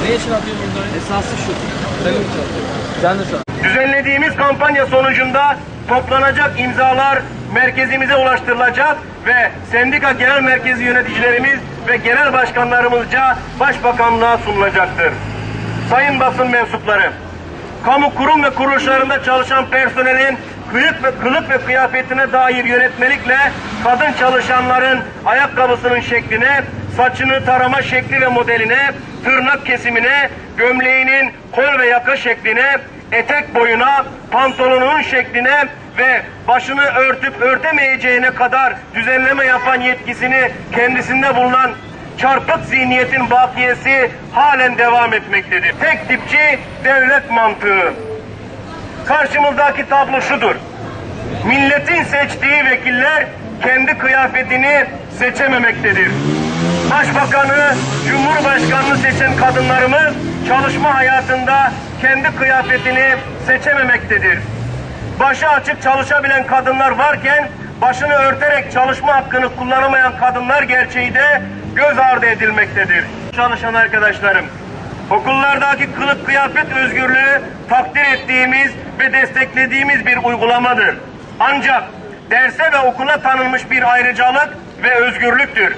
Ne için atıyorsun bunları? Esası şu. Sen de şu. Düzenlediğimiz kampanya sonucunda toplanacak imzalar merkezimize ulaştırılacak ve sendika genel merkezi yöneticilerimiz ve genel başkanlarımızca Başbakanlığa sunulacaktır. Sayın basın mensupları, kamu kurum ve kuruluşlarında çalışan personelin kılık ve kıyafetine dair yönetmelikle kadın çalışanların ayakkabısının şekline, saçını tarama şekli ve modeline, tırnak kesimine, gömleğinin kol ve yaka şekline, etek boyuna, pantolonunun şekline ve başını örtüp örtemeyeceğine kadar düzenleme yapan yetkisini kendisinde bulunan çarpık zihniyetin bakiyesi halen devam etmektedir. Tek tipçi devlet mantığı. Karşımızdaki tablo şudur. Milletin seçtiği vekiller kendi kıyafetini seçememektedir. Başbakanı, Cumhurbaşkanını seçen kadınlarımız çalışma hayatında kendi kıyafetini seçememektedir. Başı açık çalışabilen kadınlar varken başını örterek çalışma hakkını kullanamayan kadınlar gerçeği de göz ardı edilmektedir. Çalışan arkadaşlarım, okullardaki kılık kıyafet özgürlüğü takdir ettiğimiz ve desteklediğimiz bir uygulamadır. Ancak derse ve okula tanınmış bir ayrıcalık ve özgürlüktür.